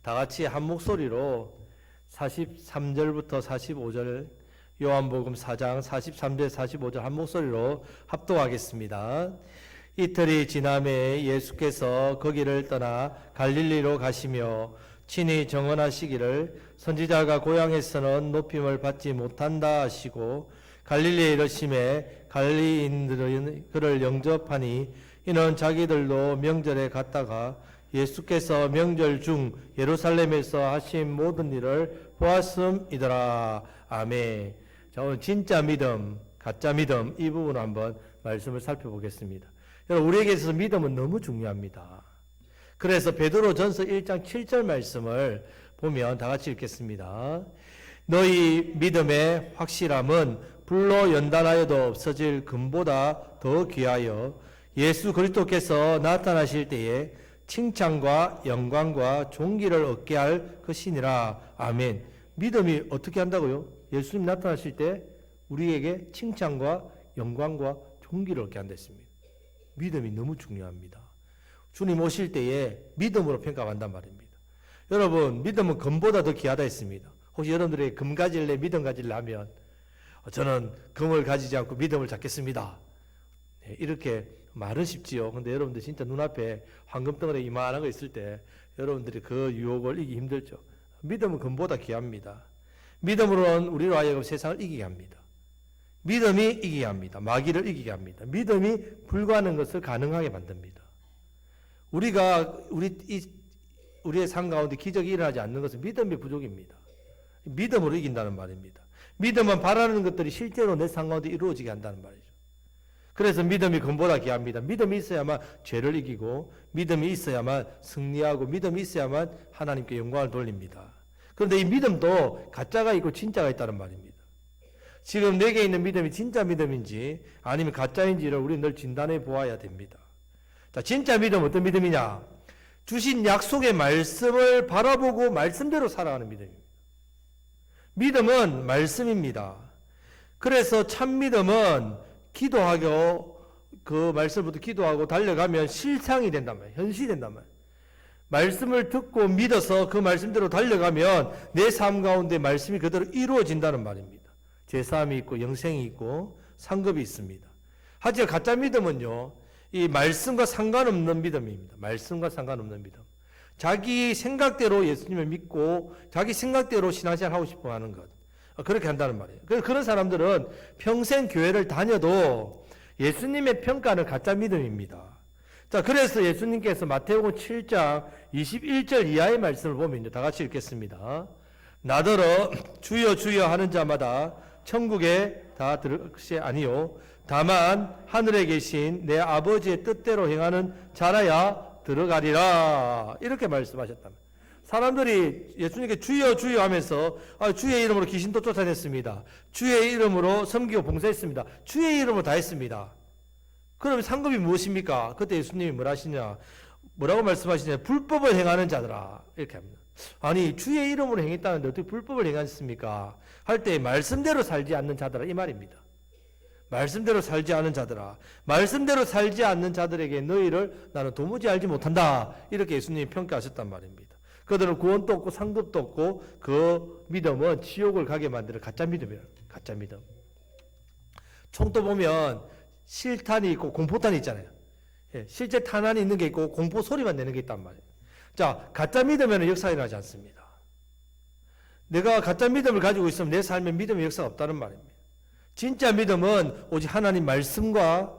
다 같이 한 목소리로 43절부터 45절 요한복음 4장 43절 45절 한 목소리로 합독하겠습니다. 이틀이 지남에 예수께서 거기를 떠나 갈릴리로 가시며 친히 정언하시기를 선지자가 고향에서는 높임을 받지 못한다 하시고 갈릴리에 이르심에 갈리인들은 그를 영접하니 이는 자기들도 명절에 갔다가 예수께서 명절 중 예루살렘에서 하신 모든 일을 보았음이더라. 아멘. 자, 오늘 진짜 믿음, 가짜 믿음 이 부분 한번 말씀을 살펴보겠습니다. 여러분, 우리에게 있어서 믿음은 너무 중요합니다. 그래서 베드로전서 1장 7절 말씀을 보면 다 같이 읽겠습니다. 너희 믿음의 확실함은 불로 연단하여도 없어질 금보다 더 귀하여 예수 그리스도께서 나타나실 때에 칭찬과 영광과 존귀를 얻게 할 것이니라. 아멘. 믿음이 어떻게 한다고요? 예수님 나타나실 때 우리에게 칭찬과 영광과 존귀를 얻게 한다 했습니다. 믿음이 너무 중요합니다. 주님 오실 때에 믿음으로 평가한단 말입니다. 여러분, 믿음은 금보다 더 귀하다 했습니다. 혹시 여러분들이 금 가질래, 믿음 가질래 하면 저는 금을 가지지 않고 믿음을 잡겠습니다. 네, 이렇게 말은 쉽지요. 근데 여러분들 진짜 눈앞에 황금덩어리 이만한 거 있을 때 여러분들이 그 유혹을 이기기 힘들죠. 믿음은 금보다 귀합니다. 믿음으로는 우리로 하여금 세상을 이기게 합니다. 믿음이 이기게 합니다. 마귀를 이기게 합니다. 믿음이 불가능한 것을 가능하게 만듭니다. 우리의 삶 가운데 기적이 일어나지 않는 것은 믿음의 부족입니다. 믿음으로 이긴다는 말입니다. 믿음은 바라는 것들이 실제로 내 삶 가운데 이루어지게 한다는 말이죠. 그래서 믿음이 금보다 귀합니다. 믿음이 있어야만 죄를 이기고 믿음이 있어야만 승리하고 믿음이 있어야만 하나님께 영광을 돌립니다. 그런데 이 믿음도 가짜가 있고 진짜가 있다는 말입니다. 지금 내게 있는 믿음이 진짜 믿음인지 아니면 가짜인지를 우리는 늘 진단해 보아야 됩니다. 자, 진짜 믿음은 어떤 믿음이냐? 주신 약속의 말씀을 바라보고 말씀대로 살아가는 믿음입니다. 믿음은 말씀입니다. 그래서 참 믿음은 기도하고 그 말씀부터 기도하고 달려가면 실상이 된단 말이에요. 현실이 된단 말이에요. 말씀을 듣고 믿어서 그 말씀대로 달려가면 내 삶 가운데 말씀이 그대로 이루어진다는 말입니다. 제사함이 있고 영생이 있고 상급이 있습니다. 하지만 가짜 믿음은요, 이 말씀과 상관없는 믿음입니다. 말씀과 상관없는 믿음. 자기 생각대로 예수님을 믿고 자기 생각대로 신앙생활 하고 싶어 하는 것. 그렇게 한다는 말이에요. 그런 사람들은 평생 교회를 다녀도 예수님의 평가는 가짜 믿음입니다. 자, 그래서 예수님께서 마태복음 7장 21절 이하의 말씀을 보면 다 같이 읽겠습니다. 나더러 주여 주여 하는 자마다 천국에 다 들을 것이 아니요 다만 하늘에 계신 내 아버지의 뜻대로 행하는 자라야 들어가리라. 이렇게 말씀하셨답니다. 사람들이 예수님께 주여 주여 하면서 주의 이름으로 귀신도 쫓아냈습니다. 주의 이름으로 섬기고 봉사했습니다. 주의 이름으로 다 했습니다. 그러면 상급이 무엇입니까? 그때 예수님이 뭐라고 말씀하시냐? 불법을 행하는 자들아. 이렇게 합니다. 아니, 주의 이름으로 행했다는데 어떻게 불법을 행하셨습니까? 할 때 말씀대로 살지 않는 자들아 이 말입니다. 말씀대로 살지 않은 자들아, 말씀대로 살지 않는 자들에게 너희를 나는 도무지 알지 못한다. 이렇게 예수님이 평가하셨단 말입니다. 그들은 구원도 없고 상급도 없고 그 믿음은 지옥을 가게 만드는 가짜 믿음이에요. 가짜 믿음. 총도 보면 실탄이 있고 공포탄이 있잖아요. 예, 실제 탄환이 있는 게 있고 공포 소리만 내는 게 있단 말이에요. 자, 가짜 믿으면 역사가 일어나지 않습니다. 내가 가짜 믿음을 가지고 있으면 내 삶에 믿음의 역사가 없다는 말입니다. 진짜 믿음은 오직 하나님 말씀과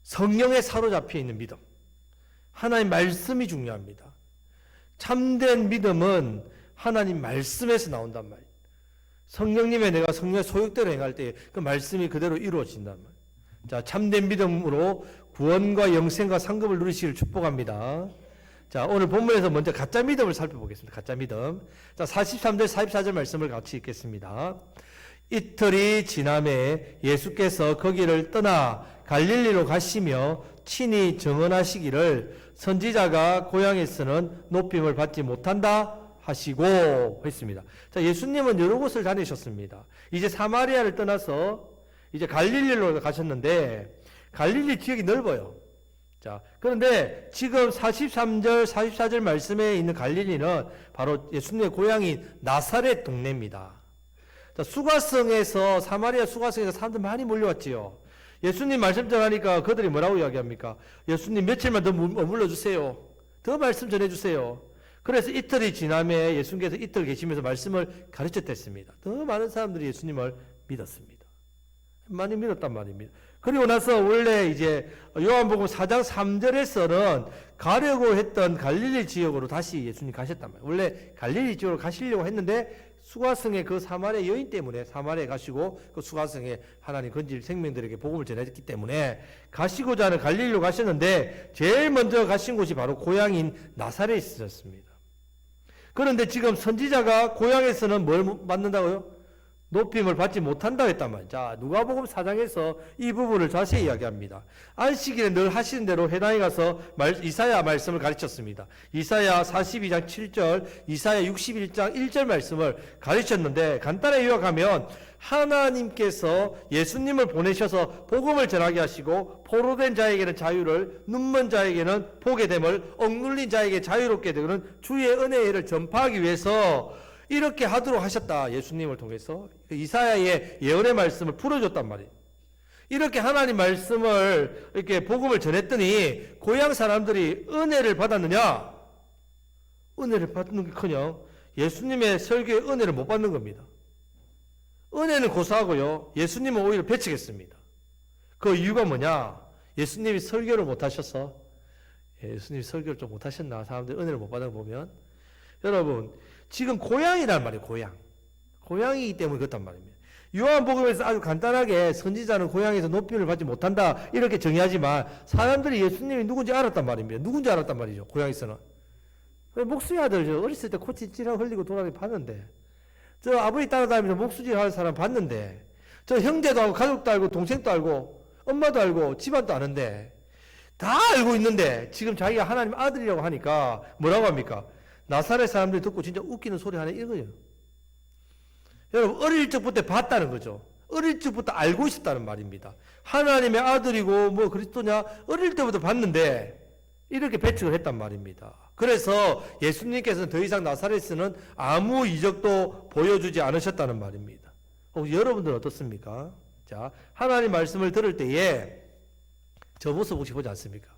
성령에 사로잡혀 있는 믿음. 하나님 말씀이 중요합니다. 참된 믿음은 하나님 말씀에서 나온단 말이에요. 성령님의 내가 성령의 소욕대로 행할 때 그 말씀이 그대로 이루어진단 말이에요. 자, 참된 믿음으로 구원과 영생과 상급을 누리시기를 축복합니다. 자, 오늘 본문에서 먼저 가짜 믿음을 살펴보겠습니다. 가짜 믿음. 자, 43절, 44절 말씀을 같이 읽겠습니다. 이틀이 지남에 예수께서 거기를 떠나 갈릴리로 가시며 친히 증언하시기를 선지자가 고향에서는 높임을 받지 못한다 하시고 했습니다. 자, 예수님은 여러 곳을 다니셨습니다. 이제 사마리아를 떠나서 이제 갈릴리로 가셨는데 갈릴리 지역이 넓어요. 자, 그런데 지금 43절, 44절 말씀에 있는 갈릴리는 바로 예수님의 고향인 나사렛 동네입니다. 자, 수가성에서, 사마리아 수가성에서 사람들 많이 몰려왔지요. 예수님 말씀 전하니까 그들이 뭐라고 이야기합니까? 예수님 며칠만 더 머물러 주세요. 더 말씀 전해주세요. 그래서 이틀이 지남에 예수님께서 이틀 계시면서 말씀을 가르쳤댔습니다. 더 많은 사람들이 예수님을 믿었습니다. 많이 믿었단 말입니다. 그리고 나서 원래 이제 요한복음 4장 3절에서는 가려고 했던 갈릴리 지역으로 다시 예수님 가셨단 말이에요. 원래 갈릴리 지역으로 가시려고 했는데 수가성의 그 사마리아 여인 때문에 사마리아에 가시고 그 수가성에 하나님 건질 생명들에게 복음을 전했기 때문에 가시고자 하는 갈릴리로 가셨는데 제일 먼저 가신 곳이 바로 고향인 나사렛에 있었습니다. 그런데 지금 선지자가 고향에서는 뭘 받는다고요? 높임을 받지 못한다고 했단 말이에요. 자, 누가복음 4장에서 이 부분을 자세히 이야기합니다. 안식일에 늘 하시는 대로 회당에 가서 이사야 말씀을 가르쳤습니다. 이사야 42장 7절, 이사야 61장 1절 말씀을 가르쳤는데 간단히 요약하면 하나님께서 예수님을 보내셔서 복음을 전하게 하시고 포로된 자에게는 자유를, 눈먼 자에게는 보게 됨을, 억눌린 자에게 자유롭게 되는 주의 은혜를 전파하기 위해서 이렇게 하도록 하셨다. 예수님을 통해서 이사야의 예언의 말씀을 풀어줬단 말이에요. 이렇게 하나님 말씀을 이렇게 복음을 전했더니 고향 사람들이 은혜를 받았느냐? 은혜를 받는 게커녕 예수님의 설교의 은혜를 못 받는 겁니다. 은혜는 고사하고요, 예수님은 오히려 배척했습니다. 그 이유가 뭐냐? 예수님이 설교를 못 하셔서. 예수님이 설교를 좀 못 하셨나? 사람들이 은혜를 못 받는 거 보면. 여러분, 지금 고향이란 말이에요. 고향이기 때문에 그렇단 말입니다. 요한복음에서 아주 간단하게 선지자는 고향에서 높임을 받지 못한다 이렇게 정의하지만 사람들이 예수님이 누군지 알았단 말입니다. 누군지 알았단 말이죠. 고향에서는. 목수의 아들 어렸을 때 코치찌랑 흘리고 돌아다니고 봤는데, 저 아버지 따라다니면서 목수질 하는 사람 봤는데, 저 형제도 알고 가족도 알고 동생도 알고 엄마도 알고 집안도 아는데 다 알고 있는데 지금 자기가 하나님 아들이라고 하니까 뭐라고 합니까? 나사렛 사람들이 듣고 진짜 웃기는 소리 하네 이거예요. 여러분, 어릴 적부터 봤다는 거죠. 어릴 적부터 알고 있었다는 말입니다. 하나님의 아들이고 뭐 그리스도냐 어릴 때부터 봤는데 이렇게 배척을 했단 말입니다. 그래서 예수님께서는 더 이상 나사렛에는 아무 이적도 보여주지 않으셨다는 말입니다. 혹시 여러분들은 어떻습니까? 자, 하나님 말씀을 들을 때에 저 모습 혹시 보지 않습니까?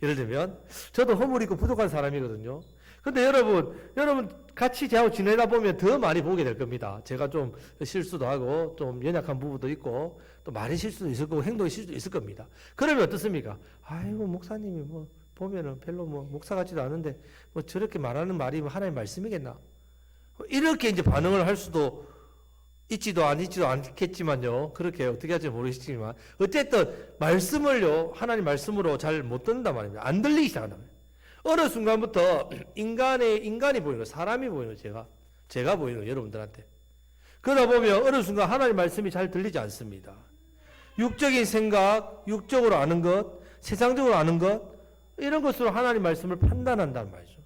예를 들면 저도 허물 있고 부족한 사람이거든요. 근데 여러분 같이 저하고 지내다 보면 더 많이 보게 될 겁니다. 제가 좀 실수도 하고 좀 연약한 부분도 있고 또 말의 실수도 있을 거고 행동의 실수도 있을 겁니다. 그러면 어떻습니까? 아이고 목사님이 뭐 보면은 별로 뭐 목사 같지도 않은데 뭐 저렇게 말하는 말이 하나님 말씀이겠나? 이렇게 이제 반응을 할 수도 있지도 않겠지만요. 그렇게 어떻게 할지 모르겠지만 어쨌든 말씀을요, 하나님 말씀으로 잘 못 듣는단 말입니다. 안 들리기 시작한단 말이에요. 어느 순간부터 인간이 보이는 거예요. 사람이 보이는 거예요. 제가 보이는 거예요. 여러분들한테. 그러다 보면 어느 순간 하나님 말씀이 잘 들리지 않습니다. 육적인 생각, 육적으로 아는 것, 세상적으로 아는 것, 이런 것으로 하나님 말씀을 판단한단 말이죠.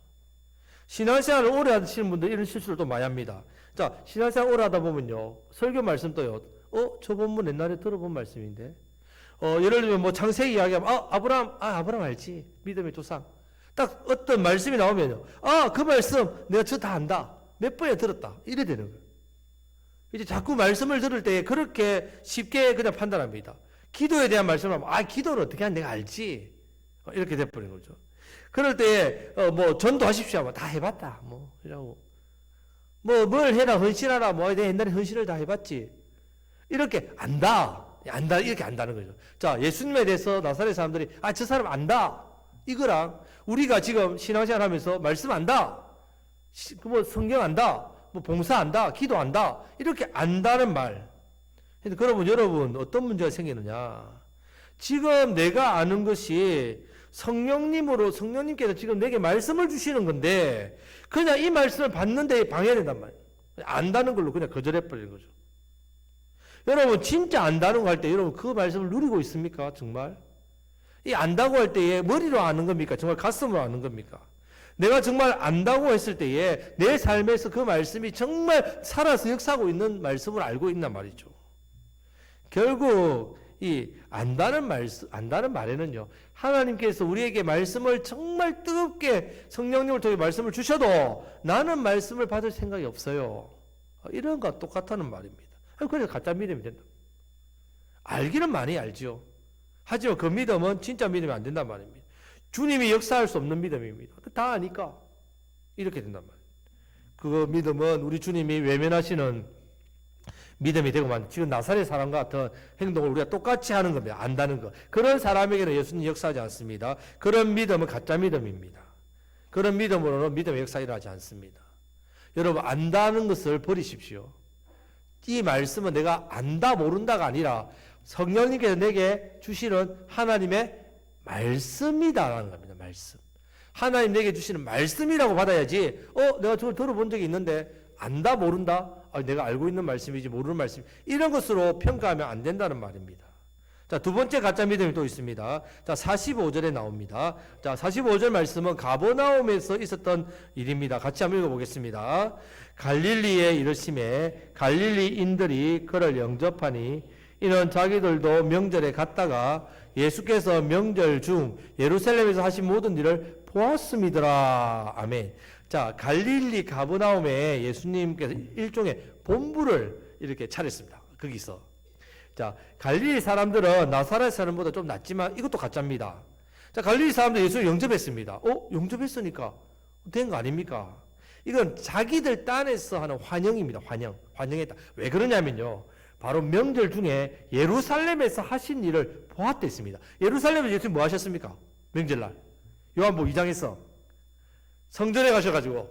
신앙생활을 오래 하시는 분들 이런 실수를 또 많이 합니다. 자, 신앙생활 오래 하다 보면요, 설교 말씀 또요, 저 본문 옛날에 들어본 말씀인데, 예를 들면 뭐 창세기 이야기하면, 아브라함 알지. 믿음의 조상. 딱 어떤 말씀이 나오면요, 그 말씀 내가 저 다 안다. 몇 번에 들었다. 이래 되는 거예요. 이제 자꾸 말씀을 들을 때 그렇게 쉽게 그냥 판단합니다. 기도에 대한 말씀을 하면, 기도를 어떻게 하는지 내가 알지. 이렇게 돼버리는 거죠. 그럴 때, 뭐, 전도하십시오 하면 다 해봤다. 뭐, 이라고. 뭘 해라, 헌신하라. 뭐, 내가 옛날에 헌신을 다 해봤지. 이렇게 안다. 이렇게 안다는 거죠. 자, 예수님에 대해서 나사렛 사람들이, 저 사람 안다. 이거랑 우리가 지금 신앙생활 하면서 말씀 안다. 뭐, 성경 안다. 뭐, 봉사 안다. 기도 안다. 이렇게 안다는 말. 그러면 여러분, 어떤 문제가 생기느냐. 지금 내가 아는 것이 성령님께서 지금 내게 말씀을 주시는 건데 그냥 이 말씀을 받는데 방해된단 말이에요. 안다는 걸로 그냥 거절해버리는 거죠. 여러분 진짜 안다는 거 할 때 여러분 그 말씀을 누리고 있습니까? 정말? 이 안다고 할 때에 머리로 아는 겁니까? 정말 가슴으로 아는 겁니까? 내가 정말 안다고 했을 때에 내 삶에서 그 말씀이 정말 살아서 역사하고 있는 말씀을 알고 있단 말이죠. 결국 안다는 말에는요, 하나님께서 우리에게 말씀을 정말 뜨겁게 성령님을 통해 말씀을 주셔도 나는 말씀을 받을 생각이 없어요. 이런 것과 똑같다는 말입니다. 그래서 가짜 믿음이 된다. 알기는 많이 알죠. 하지만 그 믿음은 진짜 믿음이 안 된단 말입니다. 주님이 역사할 수 없는 믿음입니다. 다 아니까 이렇게 된단 말이에요. 그 믿음은 우리 주님이 외면하시는 믿음이 되고만 지금 나사렛 사람과 같은 행동을 우리가 똑같이 하는 겁니다. 안다는 것. 그런 사람에게는 예수님 역사하지 않습니다. 그런 믿음은 가짜 믿음입니다. 그런 믿음으로는 믿음의 역사 일어나지 않습니다. 여러분, 안다는 것을 버리십시오. 이 말씀은 내가 안다 모른다가 아니라 성령님께서 내게 주시는 하나님의 말씀이다라는 겁니다. 말씀. 하나님 내게 주시는 말씀이라고 받아야지 내가 저걸 들어본 적이 있는데 안다 모른다? 내가 알고 있는 말씀이지 모르는 말씀, 이런 것으로 평가하면 안 된다는 말입니다. 자, 두 번째 가짜 믿음이 또 있습니다. 자, 45절에 나옵니다. 자, 45절 말씀은 가버나움에서 있었던 일입니다. 같이 한번 읽어보겠습니다. 갈릴리에 이르심에 갈릴리인들이 그를 영접하니 이는 자기들도 명절에 갔다가 예수께서 명절 중 예루살렘에서 하신 모든 일을 보았음이더라. 아멘. 자, 갈릴리 가버나움에 예수님께서 일종의 본부를 이렇게 차렸습니다. 거기서. 자, 갈릴리 사람들은 나사렛 사람보다 좀 낫지만 이것도 가짜입니다. 자, 갈릴리 사람들 예수를 영접했습니다. 영접했으니까 된 거 아닙니까? 이건 자기들 딴에서 하는 환영입니다. 환영했다. 왜 그러냐면요, 바로 명절 중에 예루살렘에서 하신 일을 보았댔습니다. 예루살렘에서 예수님 뭐 하셨습니까? 명절날 요한복음 2장에서 성전에 가셔가지고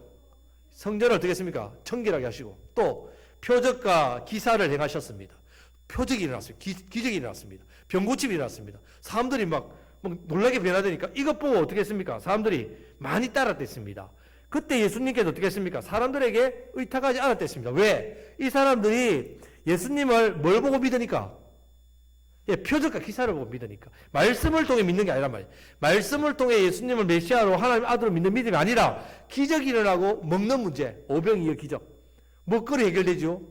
성전을 어떻게 했습니까? 청결하게 하시고 또 표적과 기사를 행하셨습니다. 표적이 일어났습니다. 기적이 일어났습니다. 병고침이 일어났습니다. 사람들이 막 놀라게 변화되니까 이것 보고 어떻게 했습니까? 사람들이 많이 따랐댔습니다. 그때 예수님께서 어떻게 했습니까? 사람들에게 의탁하지 않았댔습니다. 왜? 이 사람들이 예수님을 뭘 보고 믿으니까? 표적과 기사를 보고 믿으니까. 말씀을 통해 믿는 게 아니란 말이에요. 말씀을 통해 예수님을 메시아로 하나님 아들로 믿는 믿음이 아니라 기적이 일어나고 먹는 문제, 오병이어 기적. 먹거리 해결되죠.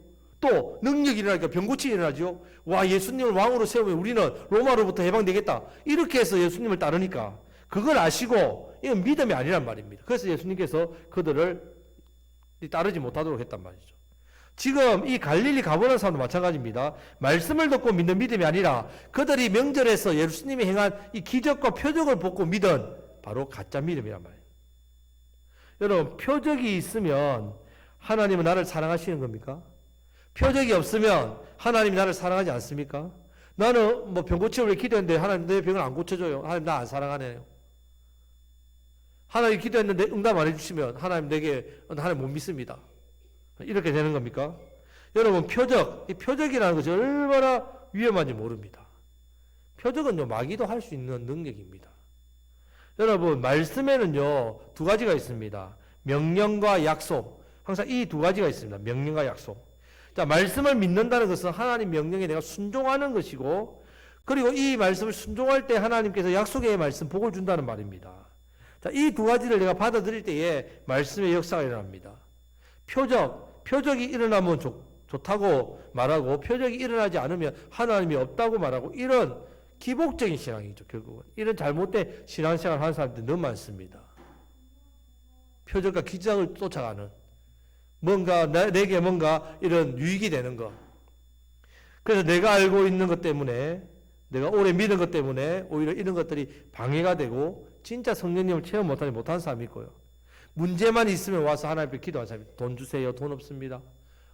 또 능력이 일어나니까 병고침이 일어나죠. 와, 예수님을 왕으로 세우면 우리는 로마로부터 해방되겠다. 이렇게 해서 예수님을 따르니까 그걸 아시고 이건 믿음이 아니란 말입니다. 그래서 예수님께서 그들을 따르지 못하도록 했단 말이죠. 지금 이 갈릴리 가버나움 사람도 마찬가지입니다. 말씀을 듣고 믿는 믿음이 아니라 그들이 명절에서 예수님이 행한 이 기적과 표적을 보고 믿은 바로 가짜 믿음이란 말이에요. 여러분, 표적이 있으면 하나님은 나를 사랑하시는 겁니까? 표적이 없으면 하나님이 나를 사랑하지 않습니까? 나는 병 고치려고 기도했는데 하나님 내 병을 안 고쳐줘요. 하나님 나 안 사랑하네요. 하나님 기도했는데 응답 안 해주시면 하나님 못 믿습니다. 이렇게 되는 겁니까? 여러분, 이 표적이라는 것이 얼마나 위험한지 모릅니다. 표적은요, 마귀도 할 수 있는 능력입니다. 여러분, 말씀에는요, 두 가지가 있습니다. 명령과 약속. 항상 이 두 가지가 있습니다. 명령과 약속. 자, 말씀을 믿는다는 것은 하나님 명령에 내가 순종하는 것이고, 그리고 이 말씀을 순종할 때 하나님께서 약속의 말씀, 복을 준다는 말입니다. 자, 이 두 가지를 내가 받아들일 때에 말씀의 역사가 일어납니다. 표적이 일어나면 좋다고 말하고 표적이 일어나지 않으면 하나님이 없다고 말하고 이런 기복적인 신앙이죠. 결국은 이런 잘못된 신앙생활을 하는 사람들이 너무 많습니다. 표적과 기적을 쫓아가는 내게 뭔가 이런 유익이 되는 것. 그래서 내가 알고 있는 것 때문에 내가 오래 믿은 것 때문에 오히려 이런 것들이 방해가 되고 진짜 성령님을 체험 못하는 사람이 있고요. 문제만 있으면 와서 하나님 앞에 기도하는 사람이 돈 주세요. 돈 없습니다.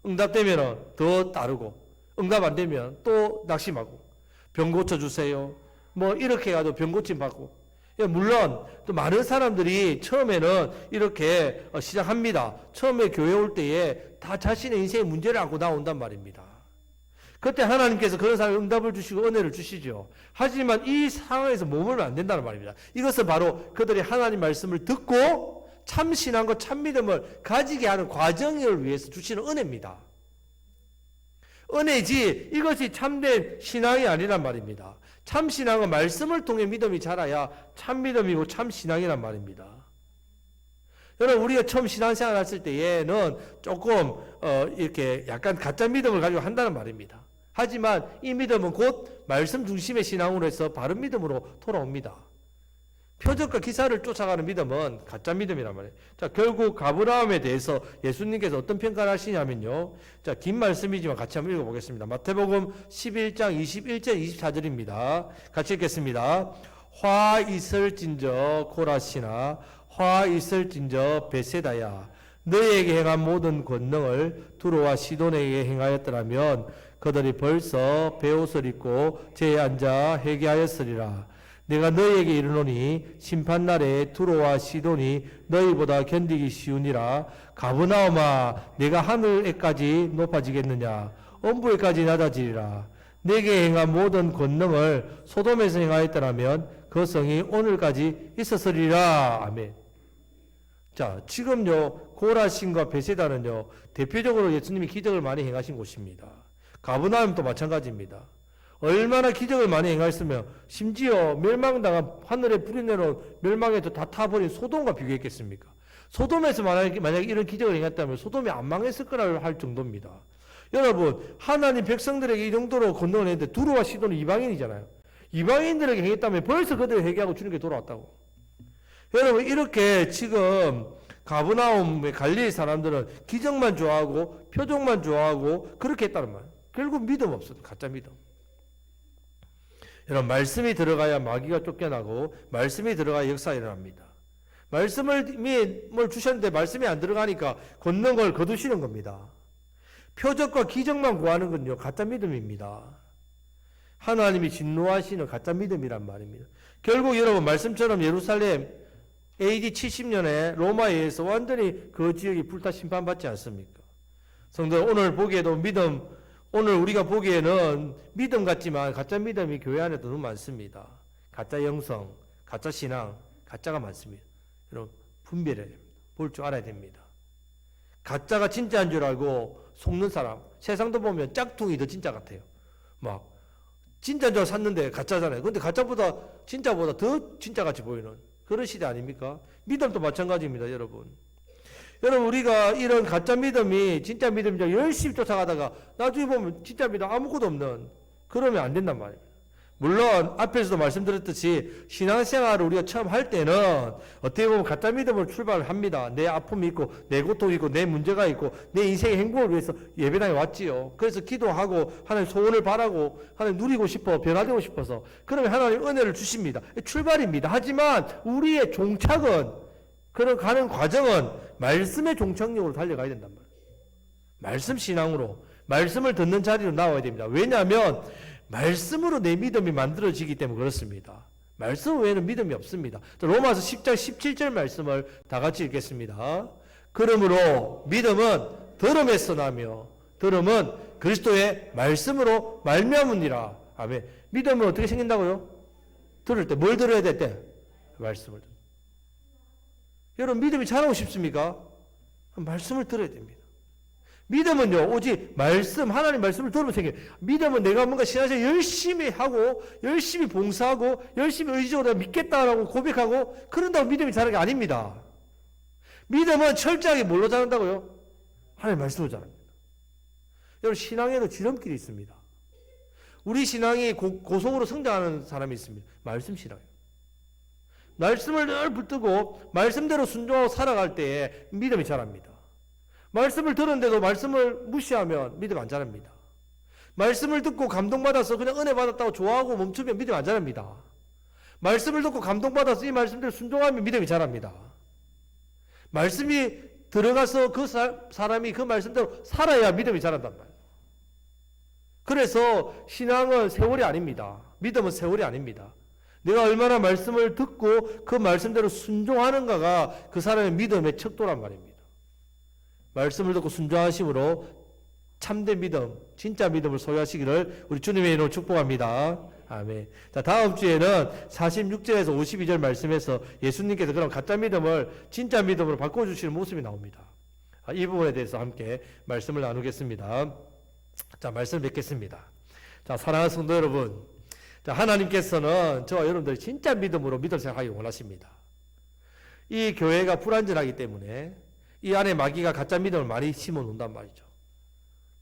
응답되면 더 따르고 응답 안 되면 또 낙심하고 병 고쳐주세요. 이렇게 해가지고 병 고침 받고. 물론 또 많은 사람들이 처음에는 이렇게 시작합니다. 처음에 교회 올 때에 다 자신의 인생의 문제를 안고 나온단 말입니다. 그때 하나님께서 그런 사람에 응답을 주시고 은혜를 주시죠. 하지만 이 상황에서 머물면 안 된다는 말입니다. 이것은 바로 그들이 하나님 말씀을 듣고 참 신앙과 참 믿음을 가지게 하는 과정을 위해서 주시는 은혜입니다. 은혜지 이것이 참된 신앙이 아니란 말입니다. 참 신앙은 말씀을 통해 믿음이 자라야 참 믿음이고 참 신앙이란 말입니다. 여러분, 우리가 처음 신앙생활 했을 때에는 조금 이렇게 약간 가짜 믿음을 가지고 한다는 말입니다. 하지만 이 믿음은 곧 말씀 중심의 신앙으로 해서 바른 믿음으로 돌아옵니다. 표적과 기사를 쫓아가는 믿음은 가짜 믿음이란 말이에요. 자, 결국 가브라움에 대해서 예수님께서 어떤 평가를 하시냐면요. 자, 긴 말씀이지만 같이 한번 읽어보겠습니다. 마태복음 11장 21절 24절입니다. 같이 읽겠습니다. 화 있을진저 코라시나 화 있을진저 베세다야 너희에게 행한 모든 권능을 두로와 시돈에게 행하였더라면 그들이 벌써 베옷을 입고 제에 앉아 회개하였으리라. 내가 너희에게 이르노니 심판날에 두로와 시돈이 너희보다 견디기 쉬우니라. 가브나움아 내가 하늘에까지 높아지겠느냐 엄부에까지 낮아지리라. 내게 행한 모든 권능을 소돔에서 행하였더라면 그 성이 오늘까지 있었으리라. 아멘. 자, 지금요 고라신과 베세다는요 대표적으로 예수님이 기적을 많이 행하신 곳입니다. 가브나움도 마찬가지입니다. 얼마나 기적을 많이 행하였으면 심지어 멸망당한 하늘에 불이 내려온 멸망에도 다 타버린 소돔과 비교했겠습니까? 소돔에서 만약에 이런 기적을 행했다면 소돔이 안 망했을 거라 할 정도입니다. 여러분 하나님 백성들에게 이 정도로 권능을 했는데 두로와 시돈은 이방인이잖아요. 이방인들에게 행했다면 벌써 그들을 회개하고 주님께 돌아왔다고. 여러분 이렇게 지금 가브나움의 갈릴리 사람들은 기적만 좋아하고 표적만 좋아하고 그렇게 했다는 말이에요. 결국 믿음 없어요. 가짜 믿음. 여러분 말씀이 들어가야 마귀가 쫓겨나고 말씀이 들어가야 역사가 일어납니다. 말씀을 주셨는데 말씀이 안 들어가니까 권능을 거두시는 겁니다. 표적과 기적만 구하는 건요 가짜 믿음입니다. 하나님이 진노하시는 가짜 믿음이란 말입니다. 결국 여러분 말씀처럼 예루살렘 AD 70년에 로마에 의해서 완전히 그 지역이 불타 심판받지 않습니까? 성도 오늘 보기에도 오늘 우리가 보기에는 믿음 같지만 가짜 믿음이 교회 안에 너무 많습니다. 가짜 영성, 가짜 신앙, 가짜가 많습니다. 여러분 분별해야 됩니다. 볼 줄 알아야 됩니다. 가짜가 진짜인 줄 알고 속는 사람, 세상도 보면 짝퉁이 더 진짜 같아요. 막 진짜인 줄 샀는데 가짜잖아요. 근데 가짜보다 진짜보다 더 진짜같이 보이는 그런 시대 아닙니까? 믿음도 마찬가지입니다, 여러분. 여러분 우리가 이런 가짜 믿음이 진짜 믿음이죠. 열심히 쫓아가다가 나중에 보면 진짜 믿음 아무것도 없는 그러면 안 된단 말이에요. 물론 앞에서도 말씀드렸듯이 신앙생활을 우리가 처음 할 때는 어떻게 보면 가짜 믿음으로 출발을 합니다. 내 아픔이 있고 내 고통이 있고 내 문제가 있고 내 인생의 행복을 위해서 예배당에 왔지요. 그래서 기도하고 하나님 소원을 바라고 하나님 누리고 싶어 변화되고 싶어서 그러면 하나님 은혜를 주십니다. 출발입니다. 하지만 우리의 종착은 그런 가는 과정은 말씀의 종착역으로 달려가야 된단 말이에요. 말씀 신앙으로 말씀을 듣는 자리로 나와야 됩니다. 왜냐하면 말씀으로 내 믿음이 만들어지기 때문에 그렇습니다. 말씀 외에는 믿음이 없습니다. 로마서 10장 17절 말씀을 다 같이 읽겠습니다. 그러므로 믿음은 들음에서 나며 들음은 그리스도의 말씀으로 말미암으니라. 아멘. 믿음은 어떻게 생긴다고요? 들을 때 뭘 들어야 될 때? 말씀을. 여러분 믿음이 자라고 싶습니까? 말씀을 들어야 됩니다. 믿음은요 오직 말씀 하나님 말씀을 들으면 생겨요. 믿음은 내가 뭔가 신앙생활 열심히 하고 열심히 봉사하고 열심히 의지적으로 믿겠다라고 고백하고 그런다고 믿음이 자라는 게 아닙니다. 믿음은 철저하게 뭘로 자란다고요? 하나님 말씀으로 자랍니다. 여러분 신앙에도 지름길이 있습니다. 우리 신앙이 고속으로 성장하는 사람이 있습니다. 말씀 신앙이에요. 말씀을 늘 붙들고 말씀대로 순종하고 살아갈 때에 믿음이 자랍니다. 말씀을 들었는데도 말씀을 무시하면 믿음 안 자랍니다. 말씀을 듣고 감동받아서 그냥 은혜 받았다고 좋아하고 멈추면 믿음 안 자랍니다. 말씀을 듣고 감동받아서 이 말씀대로 순종하면 믿음이 자랍니다. 말씀이 들어가서 그 사람이 그 말씀대로 살아야 믿음이 자란단 말이에요. 그래서 신앙은 세월이 아닙니다. 믿음은 세월이 아닙니다. 내가 얼마나 말씀을 듣고 그 말씀대로 순종하는가가 그 사람의 믿음의 척도란 말입니다. 말씀을 듣고 순종하심으로 참된 믿음, 진짜 믿음을 소유하시기를 우리 주님의 이름으로 축복합니다. 아멘. 자, 다음 주에는 46절에서 52절 말씀에서 예수님께서 그런 가짜 믿음을 진짜 믿음으로 바꿔주시는 모습이 나옵니다. 이 부분에 대해서 함께 말씀을 나누겠습니다. 자, 말씀 뵙겠습니다. 자, 사랑하는 성도 여러분. 자, 하나님께서는 저와 여러분들이 진짜 믿음으로 믿음 생활하기 원하십니다. 이 교회가 불완전하기 때문에 이 안에 마귀가 가짜 믿음을 많이 심어 놓는단 말이죠.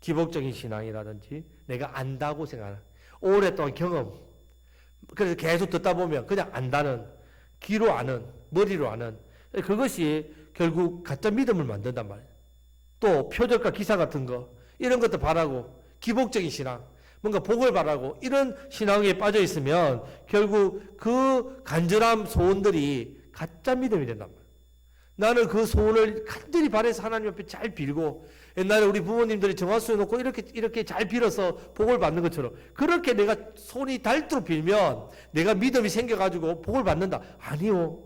기복적인 신앙이라든지 내가 안다고 생각하는 오랫동안 경험, 그래서 계속 듣다 보면 그냥 안다는, 귀로 아는, 머리로 아는, 그것이 결국 가짜 믿음을 만든단 말이에요. 또 표적과 기사 같은 거 이런 것도 바라고 기복적인 신앙, 뭔가 복을 바라고 이런 신앙에 빠져 있으면 결국 그 간절한 소원들이 가짜 믿음이 된단 말이에요. 나는 그 소원을 간절히 바라서 하나님 앞에 잘 빌고, 옛날에 우리 부모님들이 정화수에 놓고 이렇게 잘 빌어서 복을 받는 것처럼 그렇게 내가 손이 닳도록 빌면 내가 믿음이 생겨가지고 복을 받는다. 아니요.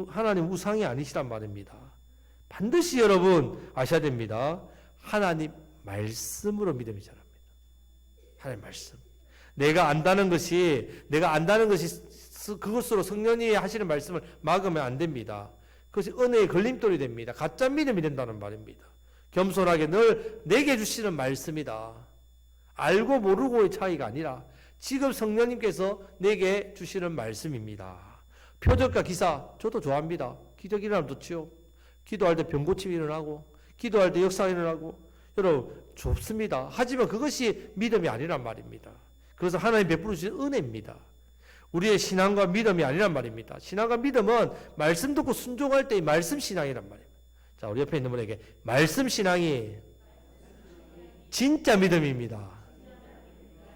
하나님 우상이 아니시란 말입니다. 반드시 여러분 아셔야 됩니다. 하나님 말씀으로 믿음이 자랍니다. 하나님 말씀. 내가 안다는 것이 그것으로 성령이 하시는 말씀을 막으면 안 됩니다. 그것이 은혜의 걸림돌이 됩니다. 가짜 믿음이 된다는 말입니다. 겸손하게 늘 내게 주시는 말씀이다. 알고 모르고의 차이가 아니라 지금 성령님께서 내게 주시는 말씀입니다. 표적과 기사 저도 좋아합니다. 기적 일어나면 좋지요. 기도할 때 병고침이 일어나고 기도할 때 역사가 일어나고 여러분 좋습니다. 하지만 그것이 믿음이 아니란 말입니다. 그것은 하나님 베풀어 주신 은혜입니다. 우리의 신앙과 믿음이 아니란 말입니다. 신앙과 믿음은 말씀 듣고 순종할 때의 말씀 신앙이란 말입니다. 자, 우리 옆에 있는 분에게 말씀 신앙이 진짜 믿음입니다.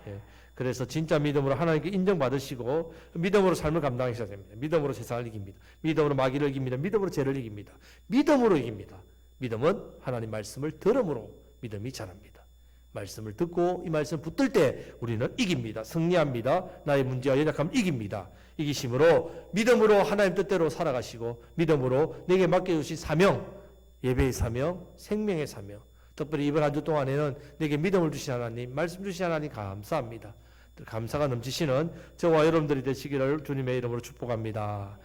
예, 그래서 진짜 믿음으로 하나님께 인정받으시고 믿음으로 삶을 감당하셔야 됩니다. 믿음으로 세상을 이깁니다. 믿음으로 마귀를 이깁니다. 믿음으로 죄를 이깁니다. 믿음으로 이깁니다. 믿음은 하나님 말씀을 들음으로 믿음이 자랍니다. 말씀을 듣고 이 말씀을 붙들 때 우리는 이깁니다. 승리합니다. 나의 문제와 연약함을 이깁니다. 이기심으로 믿음으로 하나님 뜻대로 살아가시고 믿음으로 내게 맡겨주신 사명, 예배의 사명, 생명의 사명, 특별히 이번 한 주 동안에는 내게 믿음을 주신 하나님, 말씀 주신 하나님 감사합니다. 감사가 넘치시는 저와 여러분들이 되시기를 주님의 이름으로 축복합니다.